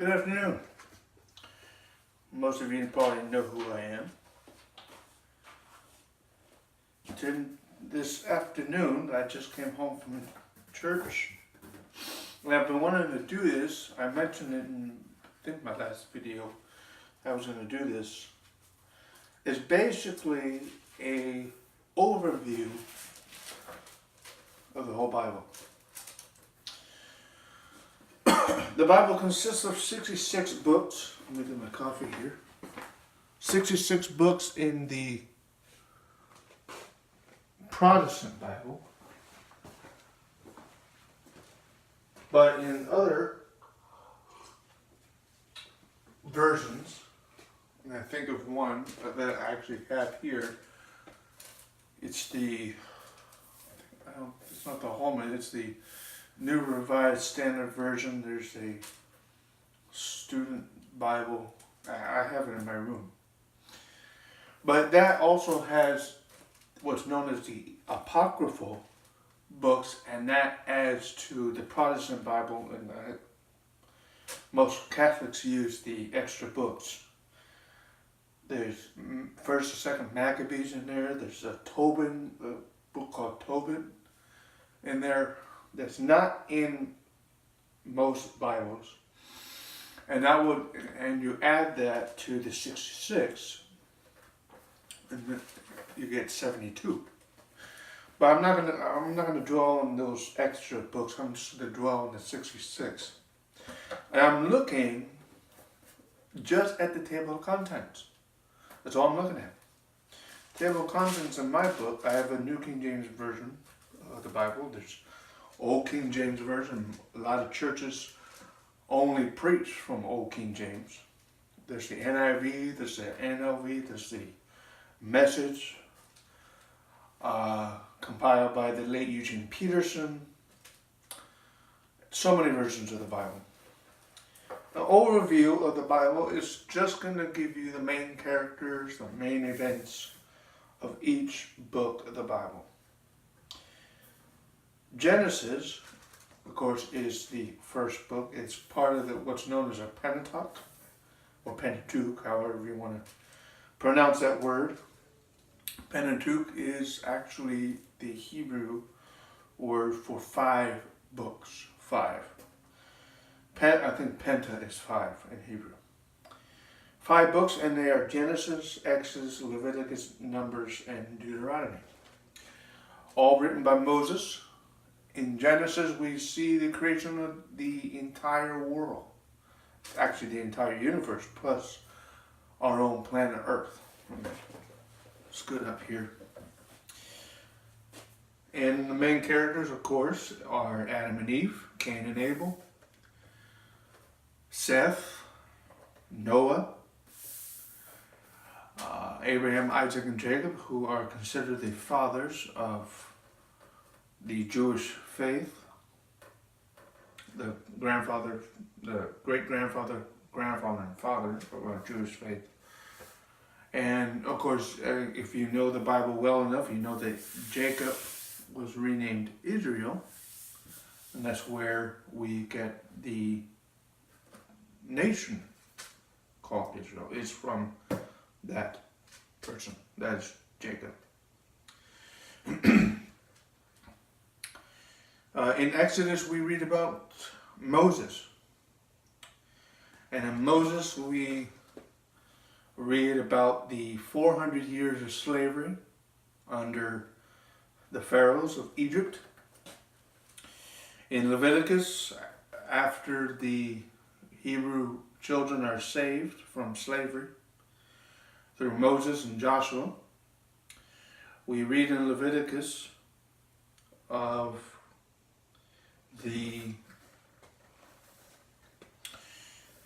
Good afternoon. Most of you probably know who I am. This afternoon, I just came home from church. And I've been wanting to do this. I mentioned it in, I think, my last video. I was going to do this. It's basically a overview of the whole Bible. The Bible consists of 66 books. Let me get my coffee here. 66 books in the Protestant Bible. But in other versions, and I think of one that I actually have here, it's it's not the Holman, it's the New Revised Standard Version. There's a student Bible. I have it in my room. But that also has what's known as the apocryphal books, and that adds to the Protestant Bible, and most Catholics use the extra books. There's 1st and 2nd Maccabees in there. There's a Tobin, a book called Tobin in there that's not in most Bibles. And you add that to the 66, and you get 72. But I'm not gonna dwell on those extra books. I'm just gonna dwell on the 66. And I'm looking just at the table of contents. That's all I'm looking at. Table of contents in my book. I have a New King James Version of the Bible. There's Old King James Version. A lot of churches only preach from Old King James. There's the NIV, there's the NLV, there's the Message, compiled by the late Eugene Peterson. So many versions of the Bible. The overview of the Bible is just going to give you the main characters, the main events of each book of the Bible. Genesis, of course, is the first book. It's part of what's known as a Pentateuch, or Pentateuch, however you want to pronounce that word. Pentateuch is actually the Hebrew word for 5 books. 5. I think Penta is 5 in Hebrew. 5 books, and they are Genesis, Exodus, Leviticus, Numbers, and Deuteronomy. All written by Moses. In Genesis, we see the creation of the entire world. Actually, the entire universe, plus our own planet Earth. It's good up here. And the main characters, of course, are Adam and Eve, Cain and Abel, Seth, Noah, Abraham, Isaac, and Jacob, who are considered the fathers of the Jewish faith, the great-grandfather, grandfather, and father of our Jewish faith. And of course, if you know the Bible well enough, you know that Jacob was renamed Israel, and that's where we get the nation called Israel. It's from that person. That's Jacob. In Exodus, we read about Moses. And in Moses, we read about the 400 years of slavery under the pharaohs of Egypt. In Leviticus, after the Hebrew children are saved from slavery through Moses and Joshua, we read in Leviticus of the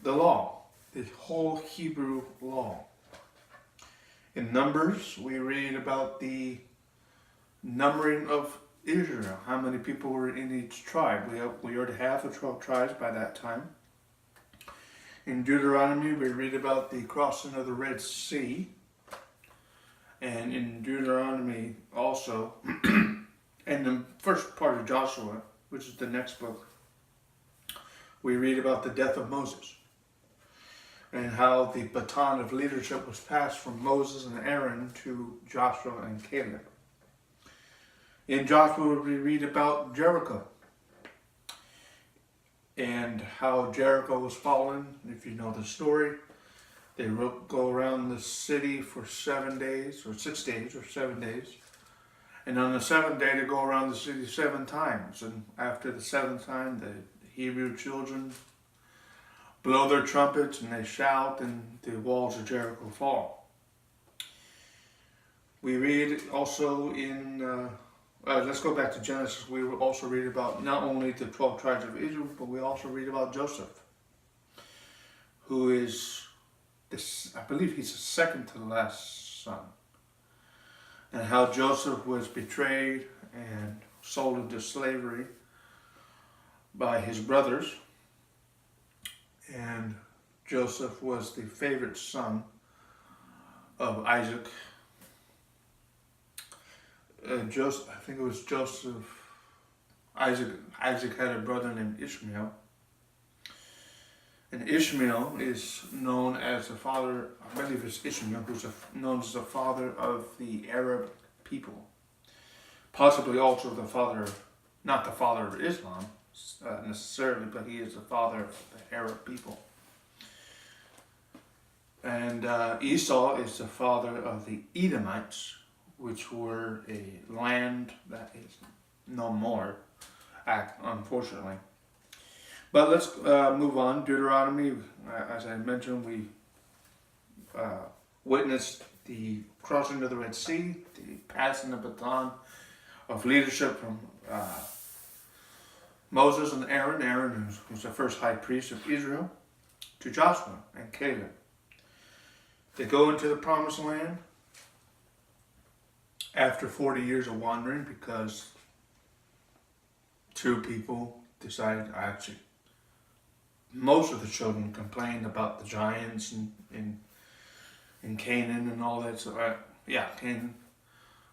law, the whole Hebrew law. In Numbers, we read about the numbering of Israel, how many people were in each tribe. We already have the 12 tribes by that time. In Deuteronomy, we read about the crossing of the Red Sea. And in Deuteronomy also, and the first part of Joshua, which is the next book, we read about the death of Moses. and how the baton of leadership was passed from Moses and Aaron to Joshua and Caleb. In Joshua, we read about Jericho and how Jericho was fallen. If you know the story, they go around the city for 7 days, or 6 days, or 7 days. And on the seventh day, they go around the city 7 times. And after the 7th time, the Hebrew children blow their trumpets and they shout, and the walls of Jericho fall. We read also in, let's go back to Genesis. We will also read about not only the 12 tribes of Israel, but we also read about Joseph, who is, I believe he's the second to the last son. And how Joseph was betrayed and sold into slavery by his brothers. And Joseph was the favorite son of Isaac. I think it was Joseph. Isaac had a brother named Ishmael. And Ishmael is known as the father, I believe it's Ishmael, who's known as the father of the Arab people. Possibly also the father, not the father of Islam necessarily, but he is the father of the Arab people. And Esau is the father of the Edomites, which were a land that is no more, unfortunately. But let's move on. Deuteronomy, as I mentioned, we witnessed the crossing of the Red Sea, the passing the baton of leadership from Moses and Aaron. Aaron was the first high priest of Israel, to Joshua and Caleb. They go into the promised land after 40 years of wandering, because 2 people decided, actually, most of the children complained about the giants in Canaan and all that. So, Canaan.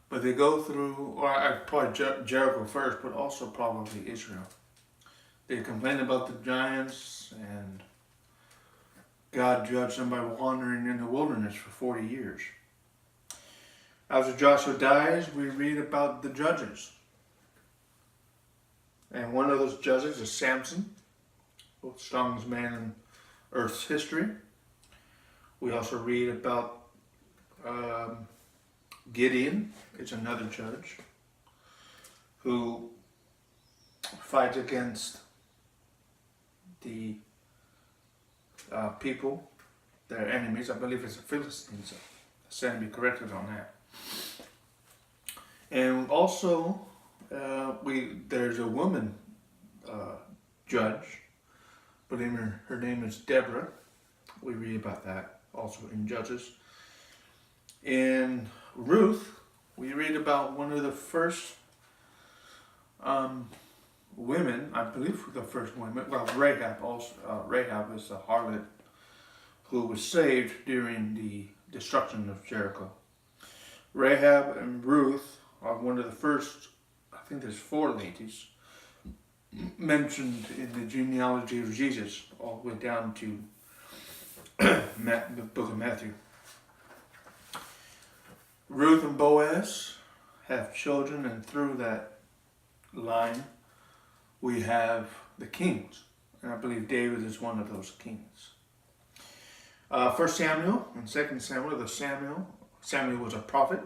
But they go through, or probably Jericho first, but also probably Israel. They complain about the giants, and God judged them by wandering in the wilderness for 40 years. After Joshua dies, we read about the judges. And one of those judges is Samson, the strongest man in Earth's history. We also read about Gideon, is another judge, who fights against the people, their enemies. I believe it's the Philistines. I stand to be corrected on that. And also, there's a woman judge. I believe her name is Deborah. We read about that also in Judges. In Ruth, we read about one of the first women, I believe the first woman, well, Rahab also. Rahab is a harlot who was saved during the destruction of Jericho. Rahab and Ruth are one of the first, I think there's 4 ladies mentioned in the genealogy of Jesus, all the way down to the book of Matthew. Ruth and Boaz have children, and through that line we have the kings. And I believe David is one of those kings. 1 Samuel and 2 Samuel, Samuel was a prophet,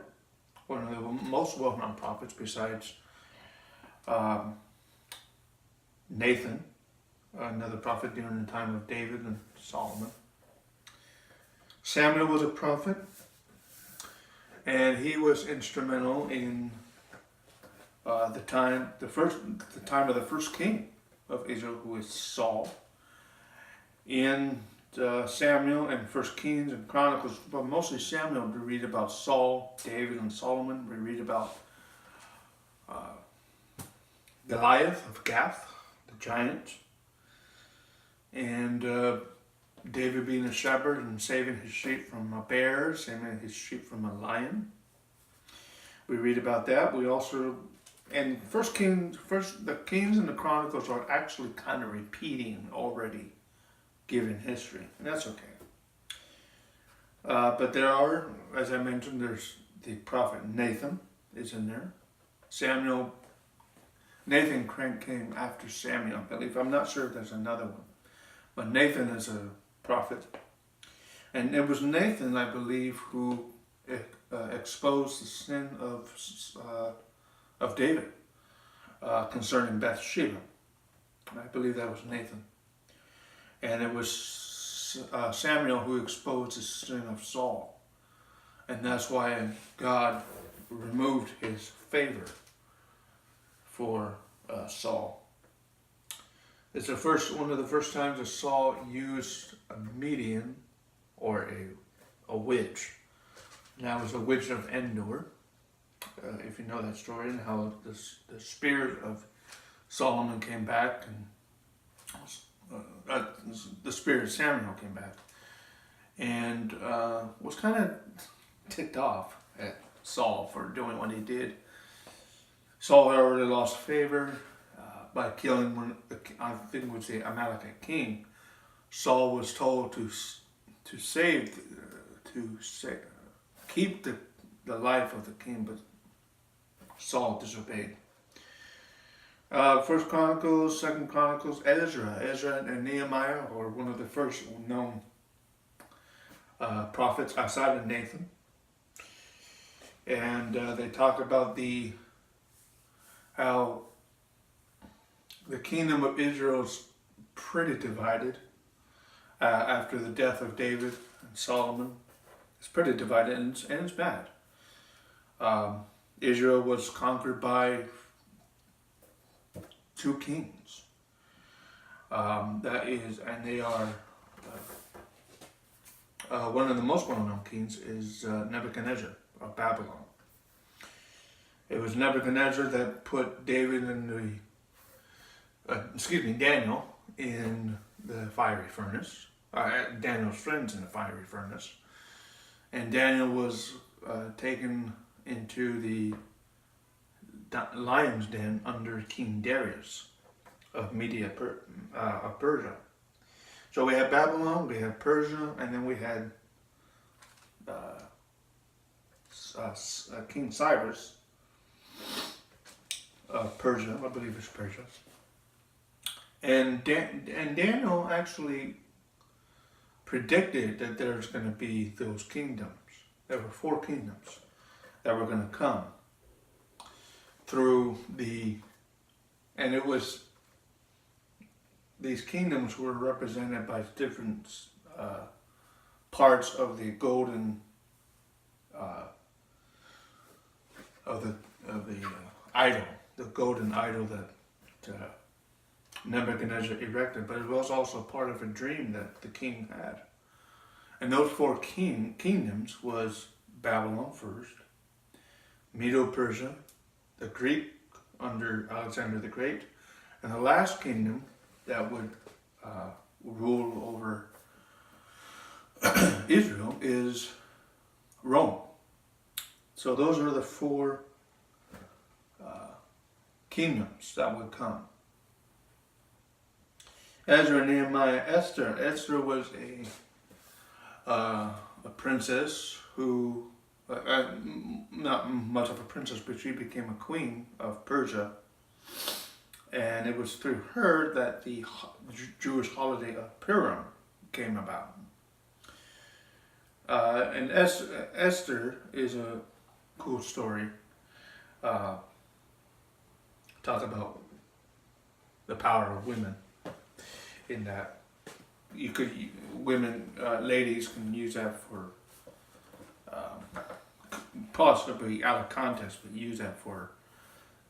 one of the most well-known prophets besides Nathan, another prophet during the time of David and Solomon. Samuel was a prophet, and he was instrumental in the time of the first king of Israel, who is Saul. In Samuel and 1 Kings and Chronicles, but mostly Samuel, we read about Saul, David, and Solomon. We read about Goliath of Gath, the giant, and David being a shepherd and saving his sheep from a bear, saving his sheep from a lion. We read about that. We also, and the Kings and the Chronicles are actually kind of repeating already given history, and that's okay. But there are, as I mentioned, there's the prophet Nathan is in there. Nathan came after Samuel, I believe. I'm not sure if there's another one. But Nathan is a prophet. And it was Nathan, I believe, who exposed the sin of David concerning Bathsheba. I believe that was Nathan. And it was Samuel who exposed the sin of Saul. And that's why God removed his favor for Saul. It's one of the first times that Saul used a medium or a witch. And that was a witch of Endor. If you know that story, and how the spirit of Solomon came back, and the spirit of Samuel came back, and was kind of ticked off at Saul for doing what he did. Saul had already lost favor by killing one. I think it was the Amalekite king. Saul was told to keep the life of the king, but Saul disobeyed. First Chronicles, Second Chronicles, Ezra and Nehemiah are one of the first known prophets outside of Nathan. And they talk about how the kingdom of Israel is pretty divided after the death of David and Solomon. It's pretty divided, and it's bad. Israel was conquered by two kings. And they are one of the most well-known kings is Nebuchadnezzar of Babylon. It was Nebuchadnezzar that put Daniel in the fiery furnace. Daniel's friends in the fiery furnace, and Daniel was taken into the lion's den under King Darius of Persia. So we had Babylon, we had Persia, and then we had King Cyrus of Persia, I believe it's Persia. And Daniel actually predicted that there's going to be those kingdoms. There were 4 kingdoms that were going to come through and it was, these kingdoms were represented by different parts of the golden idol, the golden idol that Nebuchadnezzar erected, but it was also part of a dream that the king had. And those 4 kingdoms was Babylon first, Medo-Persia, the Greek under Alexander the Great, and the last kingdom that would rule over Israel is Rome. So those are the 4 kingdoms that would come. Ezra, Nehemiah, Esther. Esther was a princess who, not much of a princess, but she became a queen of Persia. And it was through her that the Jewish holiday of Purim came about. And Esther is a cool story. Talk about the power of women. In that ladies can use that for possibly out of context, but use that for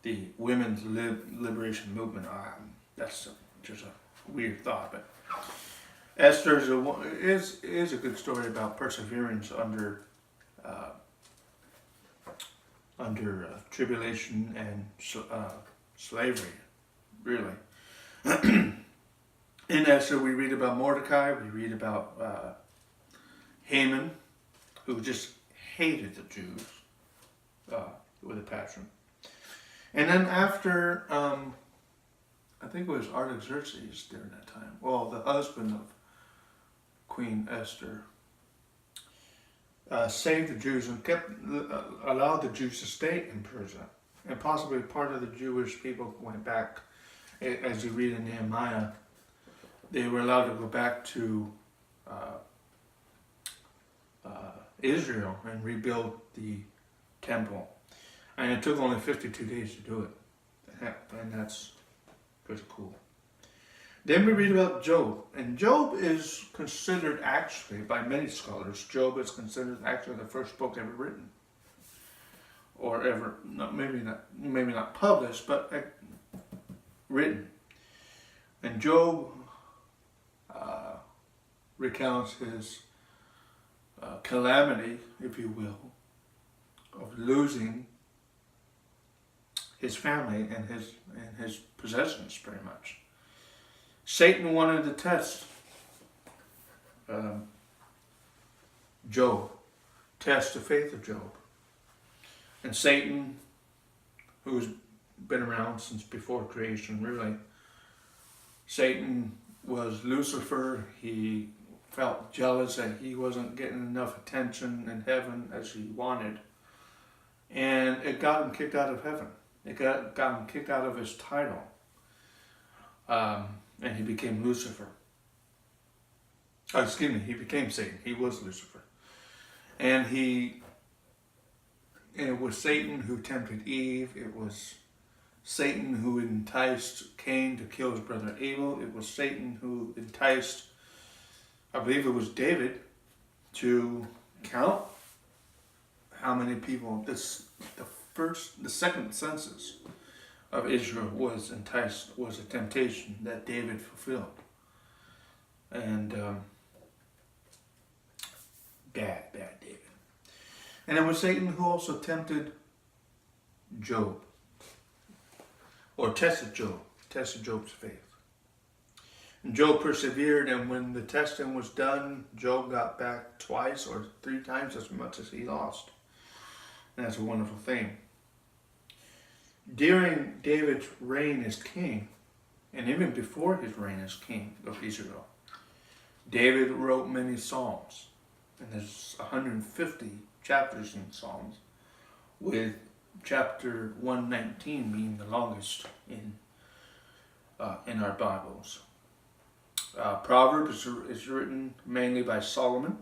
the women's liberation movement. That's just a weird thought, but Esther is a good story about perseverance under tribulation and slavery, really. In Esther, we read about Mordecai, we read about Haman, who just hated the Jews with a passion. And then after, I think it was Artaxerxes during that time, well, the husband of Queen Esther, saved the Jews and allowed the Jews to stay in Persia. And possibly part of the Jewish people went back, as you read in Nehemiah, they were allowed to go back to Israel and rebuild the temple. And it took only 52 days to do it. And that's pretty cool. Then we read about Job. And Job is considered actually, by many scholars, Job is considered actually the first book ever written. Or ever, maybe not published, but written. And Job recounts his calamity, if you will, of losing his family and his possessions, pretty much. Satan wanted to test Job, test the faith of Job. And Satan, who's been around since before creation, really, Satan was Lucifer. He felt jealous that he wasn't getting enough attention in heaven as he wanted. And it got him kicked out of heaven. It got him kicked out of his title. And he became Lucifer. Oh, excuse me, he became Satan. He was Lucifer. And it was Satan who tempted Eve. It was Satan who enticed Cain to kill his brother Abel. It was Satan who enticed, I believe it was David, to count how many people. The second census of Israel was a temptation that David fulfilled. And bad David. And it was Satan who also tempted Job, or tested Job's faith. And Job persevered, and when the testing was done, Job got back twice or 3 times as much as he lost. And that's a wonderful thing. During David's reign as king, and even before his reign as king of Israel, David wrote many psalms. And there's 150 chapters in Psalms, with chapter 119 being the longest in our Bibles. Proverbs is written mainly by Solomon,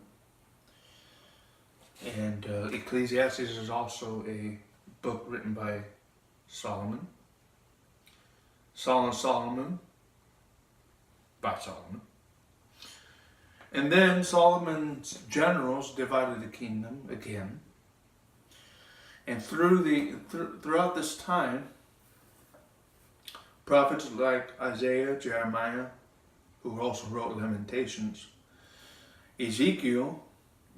and Ecclesiastes is also a book written by Solomon. Song of Solomon by Solomon. And then Solomon's generals divided the kingdom again. And throughout this time, prophets like Isaiah, Jeremiah, who also wrote Lamentations, Ezekiel,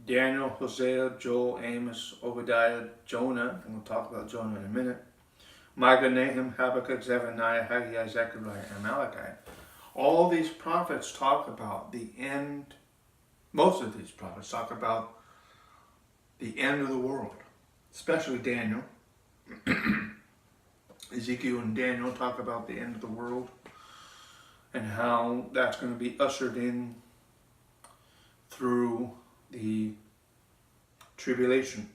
Daniel, Hosea, Joel, Amos, Obadiah, Jonah, and we'll talk about Jonah in a minute, Micah, Nahum, Habakkuk, Zephaniah, Haggai, Zechariah, and Malachi. All these prophets talk about the end. Most of these prophets talk about the end of the world, especially Daniel. Ezekiel and Daniel talk about the end of the world and how that's going to be ushered in through the tribulation.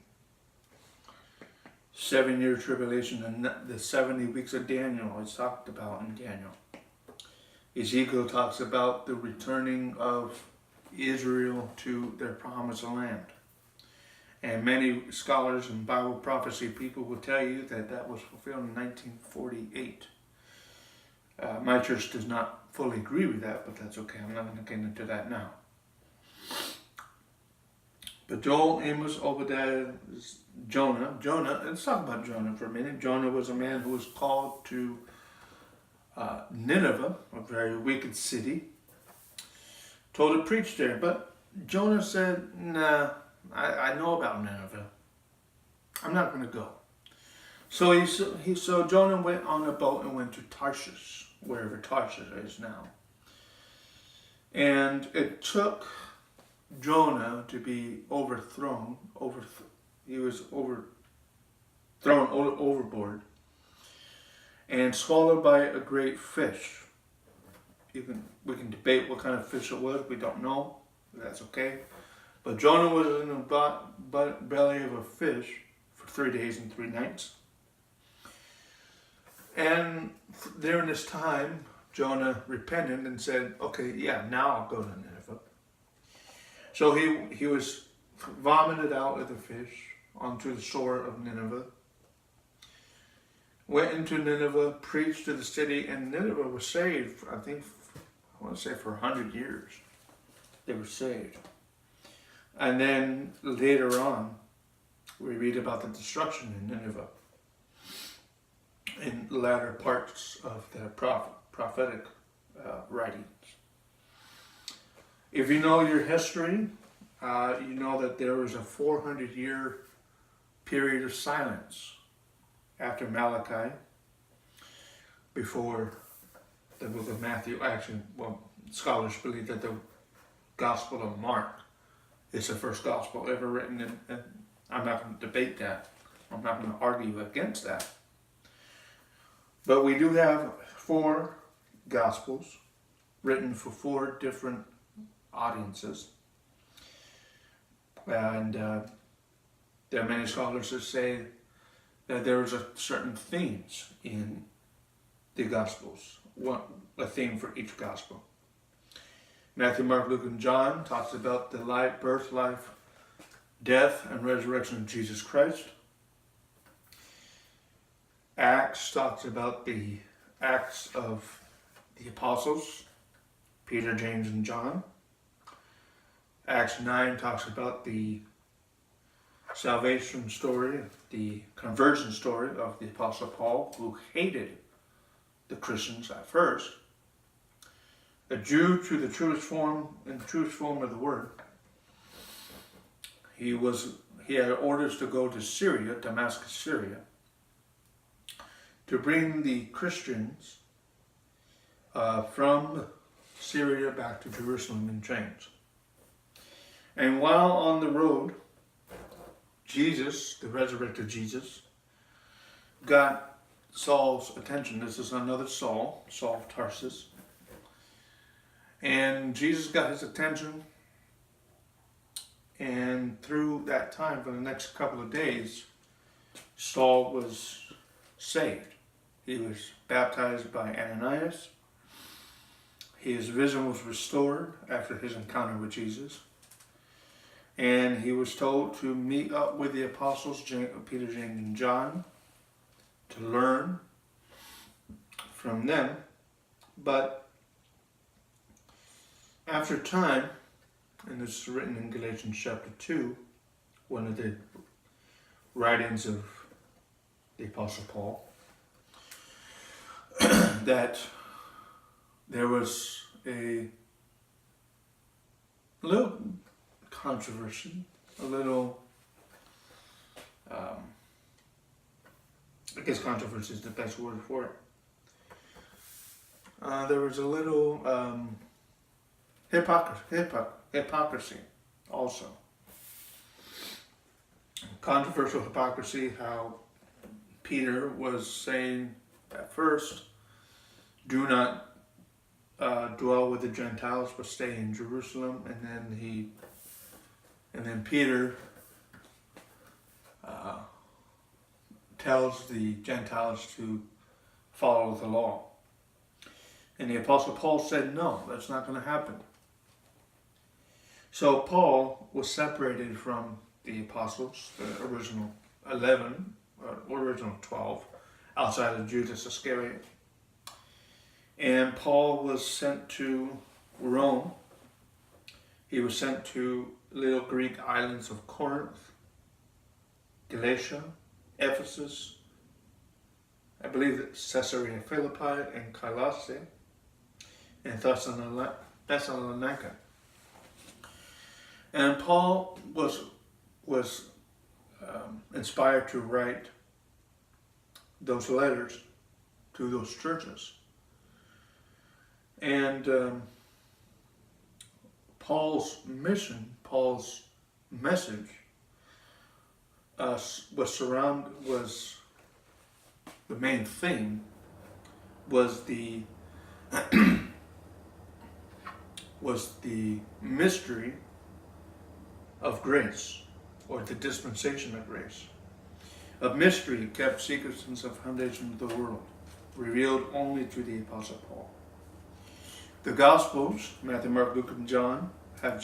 7-year tribulation, and the 70 weeks of Daniel is talked about in Daniel. Ezekiel talks about the returning of Israel to their promised land. And many scholars and Bible prophecy people will tell you that that was fulfilled in 1948. My church does not fully agree with that, but that's okay. I'm not going to get into that now. But Joel, Amos, Obadiah, Jonah, let's talk about Jonah for a minute. Jonah was a man who was called to Nineveh, a very wicked city, told to preach there. But Jonah said, nah, I know about Nineveh. I'm not going to go. So Jonah went on a boat and went to Tarshish, wherever Tarshish is now. And it took Jonah to be overthrown. He was thrown overboard and swallowed by a great fish. We can debate what kind of fish it was. We don't know. That's okay. But Jonah was in the belly of a fish for 3 days and 3 nights. And during this time, Jonah repented and said, okay, yeah, now I'll go to Nineveh. So he was vomited out of the fish onto the shore of Nineveh. Went into Nineveh, preached to the city, and Nineveh was saved, I want to say for 100 years. They were saved. And then later on, we read about the destruction in Nineveh in the latter parts of the prophetic writings. If you know your history, you know that there was a 400-year period of silence after Malachi, before the book of Matthew. Actually, well, scholars believe that the Gospel of Mark is the first gospel ever written, and I'm not going to debate that. I'm not going to argue against that. But we do have 4 gospels written for 4 different audiences. And there are many scholars that say that there was a certain themes in the Gospels, a theme for each Gospel. Matthew, Mark, Luke, and John talks about the life, birth, life, death, and resurrection of Jesus Christ. Acts talks about the acts of the apostles, Peter, James, and John. Acts 9 talks about the salvation story, the conversion story of the Apostle Paul, who hated the Christians at first. A Jew to the truest form, in the truest form of the word. He had orders to go to Syria, Damascus, Syria, to bring the Christians from Syria back to Jerusalem in chains. And while on the road, Jesus, the resurrected Jesus, got Saul's attention. This is another Saul, Saul of Tarsus. And Jesus got his attention, and through that time, for the next couple of days, Saul was saved. He was baptized by Ananias. His vision was restored after his encounter with Jesus. And he was told to meet up with the apostles, Peter, James, and John, to learn from them. But after time, and this is written in Galatians chapter 2, one of the writings of the Apostle Paul, that there was a little controversy, a little, I guess controversy is the best word for it. There was a little hypocrisy also. Controversial hypocrisy, how Peter was saying at first, do not dwell with the Gentiles, but stay in Jerusalem. And then Peter tells the Gentiles to follow the law. And the Apostle Paul said, no, that's not going to happen. So Paul was separated from the apostles, the original 11, original 12, outside of Judas Iscariot. And Paul was sent to Rome. He was sent to little Greek islands of Corinth, Galatia, Ephesus, I believe that Caesarea Philippi and Colossae, and Thessalonica. And Paul was inspired to write those letters to those churches. And Paul's mission, Paul's message was the main thing was the was the mystery of grace, or the dispensation of grace, of mystery kept secret since the foundation of the world, revealed only to the Apostle Paul. The Gospels, Matthew, Mark, Luke, and John, have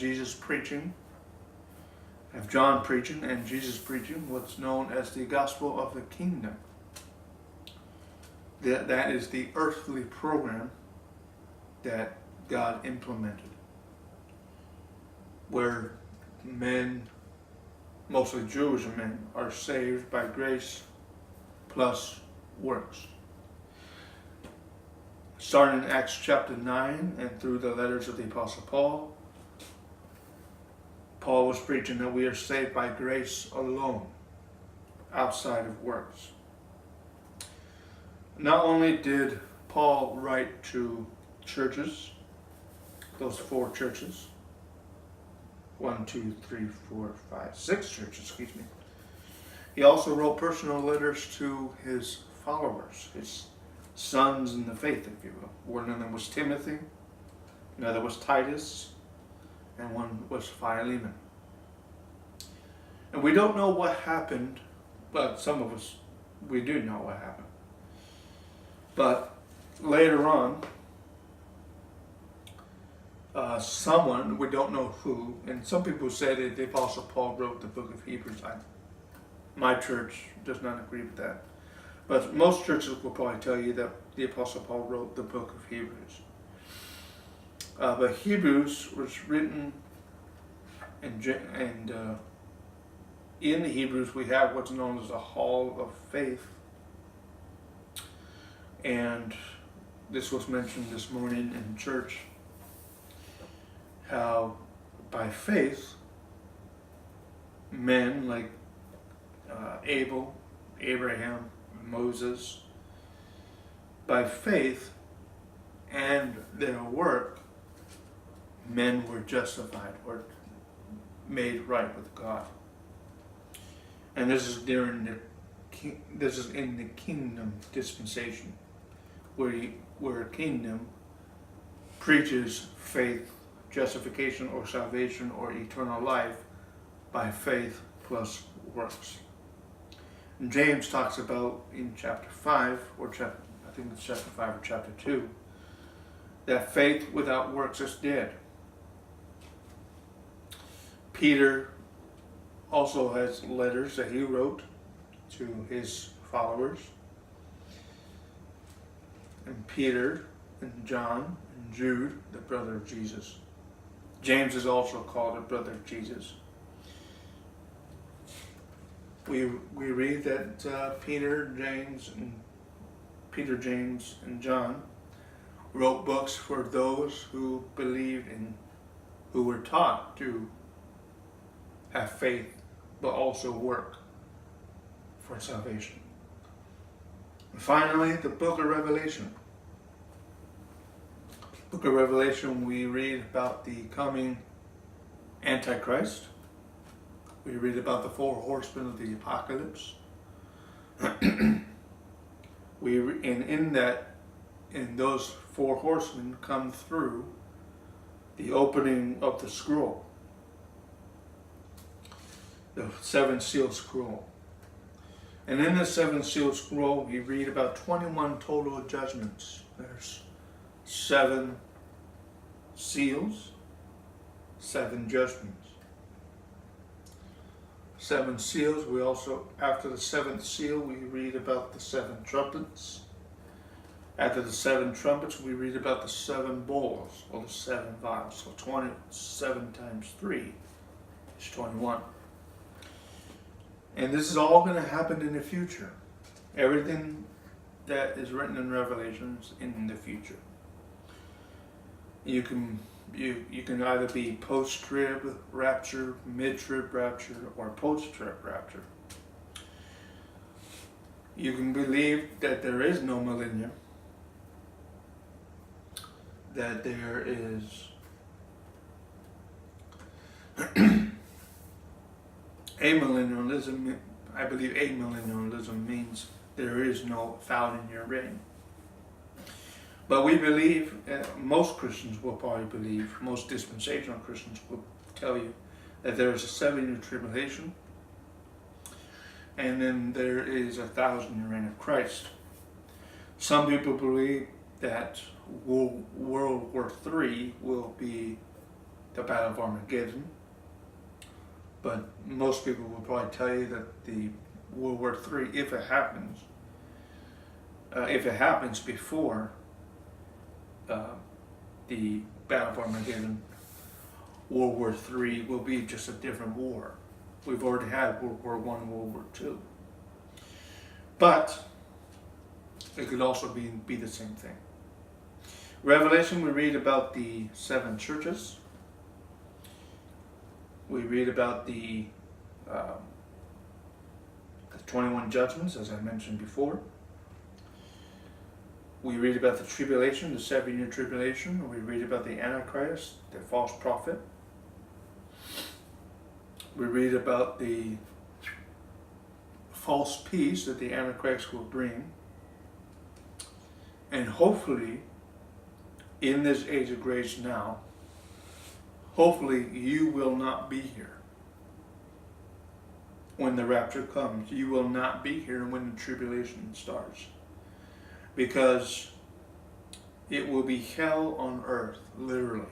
John preaching and Jesus preaching what's known as the gospel of the kingdom. That is the earthly program that God implemented, where men, mostly Jewish men, are saved by grace plus works. Starting in Acts chapter 9 and through the letters of the Apostle Paul, Paul was preaching that we are saved by grace alone, outside of works. Not only did Paul write to churches, those 4 churches, 6 churches, excuse me. He also wrote personal letters to his followers, his sons in the faith, if you will. One of them was Timothy, another was Titus, and one was Philemon. And we don't know what happened, but some of us, we do know what happened. But later on, someone, we don't know who, and some people say that the Apostle Paul wrote the book of Hebrews. My church does not agree with that. But most churches will probably tell you that the Apostle Paul wrote the book of Hebrews. But Hebrews was written, and in the Hebrews we have what's known as the Hall of Faith. And this was mentioned this morning in church, how by faith, men like Abel, Abraham, Moses, by faith and their work, men were justified or made right with God. And this is in the kingdom dispensation, where a kingdom preaches faith, justification or salvation or eternal life by faith plus works. And James talks about in chapter 5, I think it's chapter 5 or chapter 2, that faith without works is dead. Peter also has letters that he wrote to his followers. And Peter and John and Jude, the brother of Jesus. James is also called a brother of Jesus. We read that Peter, James, and John wrote books for those who believed in, who were taught to have faith, but also work for salvation. And finally, the book of Revelation. Book of Revelation, we read about the coming Antichrist. We read about the 4 horsemen of the apocalypse. In those 4 horsemen come through the opening of the scroll, the 7-seal scroll. And in the 7-seal scroll, we read about 21 total judgments. There's 7 seals, 7 judgments. 7 seals, we also, after the 7th seal, we read about the 7 trumpets. After the 7 trumpets, we read about the 7 bowls, or the 7 vials. So 27 times 3 is 21. And this is all going to happen in the future. Everything that is written in Revelation is in the future. You can either be post-trib rapture, mid-trib rapture, or post-trib rapture. You can believe that there is no millennium, that there is amillennialism. I believe amillennialism means there is no 1,000-year reign. But we believe, most Christians will probably believe, most dispensational Christians will tell you that there is a 7-year tribulation, and then there is a 1,000-year reign of Christ. Some people believe that World War III will be the Battle of Armageddon, but most people will probably tell you that the World War III, if it happens before the Battle of Armageddon, World War III will be just a different war. We've already had World War I and World War II. But it could also be the same thing. Revelation, we read about the 7 churches. We read about the 21 judgments, as I mentioned before. We read about the tribulation, the 7-year tribulation. We read about the Antichrist, the false prophet. We read about the false peace that the Antichrist will bring. And hopefully, in this age of grace now, hopefully you will not be here when the rapture comes. You will not be here when the tribulation starts. Because it will be hell on earth, literally.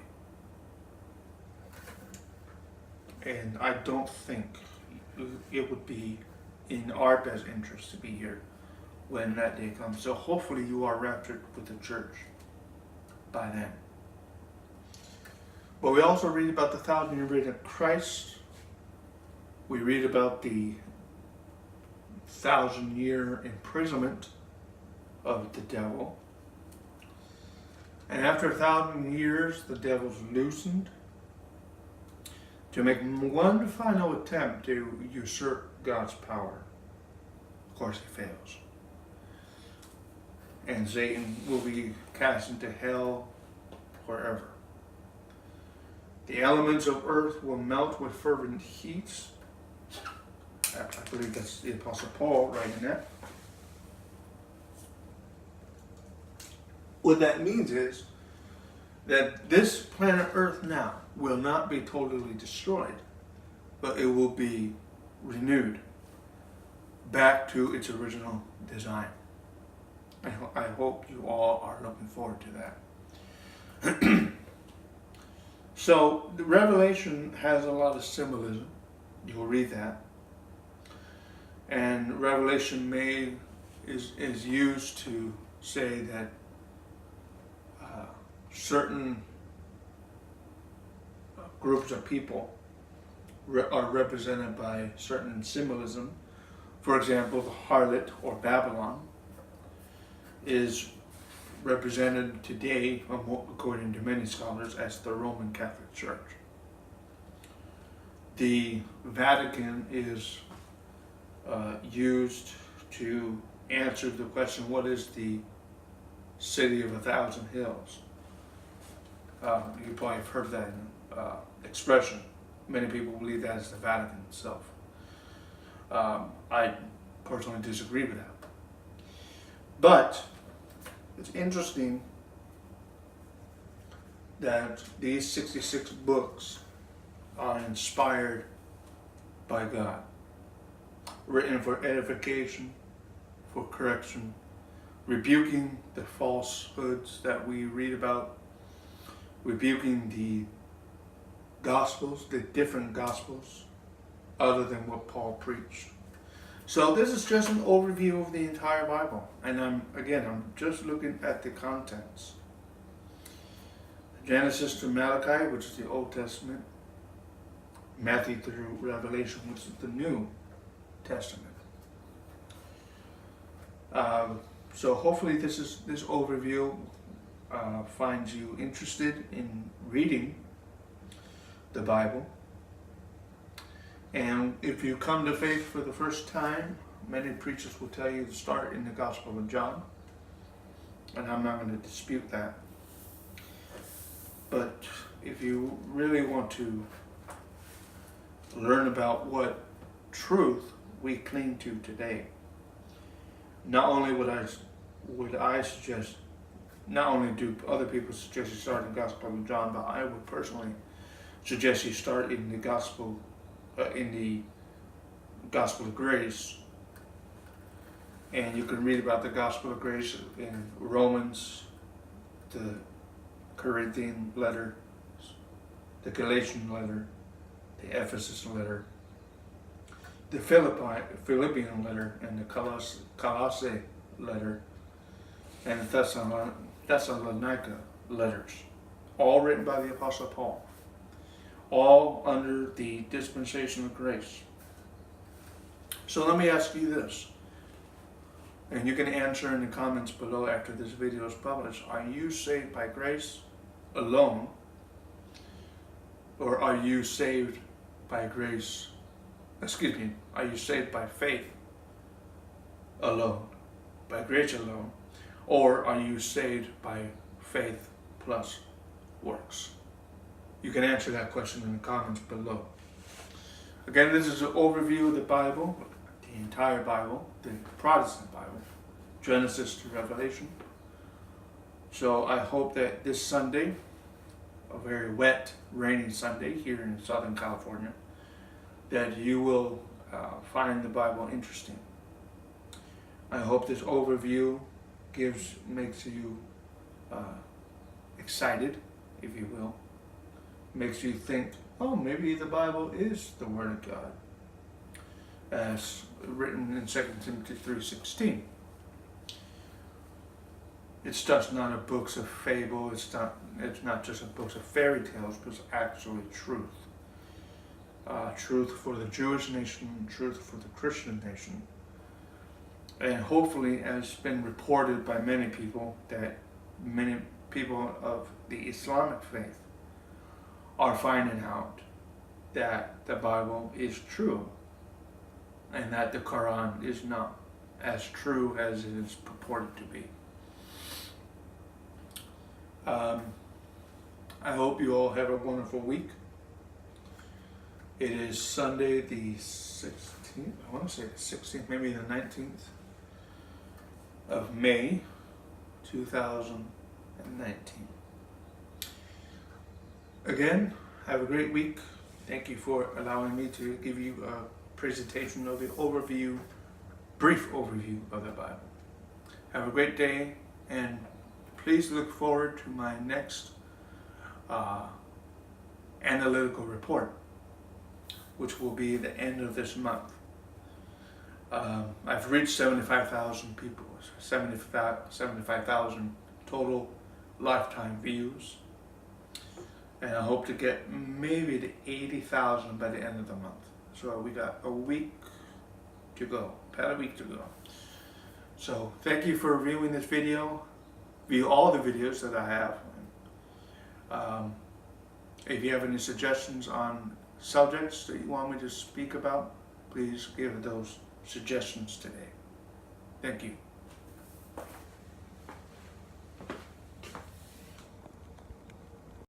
And I don't think it would be in our best interest to be here when that day comes. So hopefully you are raptured with the church by then. But we also read about the 1,000-year reign of Christ. We read about the 1,000-year imprisonment of the devil. And after 1,000 years, the devil's loosened to make one final attempt to usurp God's power. Of course, he fails. And Satan will be cast into hell forever. The elements of earth will melt with fervent heats. I believe that's the Apostle Paul writing that. What that means is that this planet Earth now will not be totally destroyed, but it will be renewed back to its original design. I hope you all are looking forward to that. So the Revelation has a lot of symbolism. You'll read that. And Revelation is used to say that certain groups of people are represented by certain symbolism. For example, the harlot or Babylon is represented today, according to many scholars, as the Roman Catholic Church. The Vatican is used to answer the question, what is the city of 1,000 hills? You probably have heard that expression. Many people believe that is the Vatican itself. I personally disagree with that. But it's interesting that these 66 books are inspired by God, written for edification, for correction, rebuking the falsehoods that we read about, rebuking the gospels, the different gospels, other than what Paul preached. So this is just an overview of the entire Bible. And I'm just looking at the contents. Genesis to Malachi, which is the Old Testament. Matthew through Revelation, which is the New Testament. So hopefully this overview finds you interested in reading the Bible. And if you come to faith for the first time, many preachers will tell you to start in the Gospel of John. And I'm not going to dispute that. But if you really want to learn about what truth we cling to today, not only would I suggest, not only do other people suggest you start in the Gospel of John, but I would personally suggest you start in the Gospel in the Gospel of Grace. And you can read about the Gospel of Grace in Romans, the Corinthian letter, the Galatian letter, the Ephesus letter, the Philippian letter, and the Colossae letter, and the Thessalonica letters, all written by the Apostle Paul, all under the dispensation of grace. So let me ask you this, and you can answer in the comments below after this video is published. Are you saved by grace alone, or are you saved by grace, are you saved by faith alone, by grace alone, or are you saved by faith plus works? You can answer that question in the comments below. Again, this is an overview of the Bible, the entire Bible, the Protestant Bible, Genesis to Revelation. So I hope that this Sunday, a very wet, rainy Sunday here in Southern California, that you will find the Bible interesting. I hope this overview makes you excited, if you will. Makes you think, oh, maybe the Bible is the Word of God, as written in 2 Timothy 3:16. It's just not a book of fable. It's not just a book of fairy tales, but it's actually truth. Truth for the Jewish nation, truth for the Christian nation. And hopefully, as has been reported by many people, that many people of the Islamic faith are finding out that the Bible is true and that the Quran is not as true as it is purported to be. I hope you all have a wonderful week. It is Sunday the 16th, I want to say the 16th, maybe the 19th of May, 2019. Again, have a great week. Thank you for allowing me to give you a presentation of the brief overview of the Bible. Have a great day, and please look forward to my next analytical report, which will be the end of this month. I've reached 75,000 people, 75,000 total lifetime views, and I hope to get maybe to 80,000 by the end of the month. So we got a week to go, about a week to go. So thank you for viewing this video. View all the videos that I have. If you have any suggestions on subjects that you want me to speak about, please give those suggestions today. Thank you.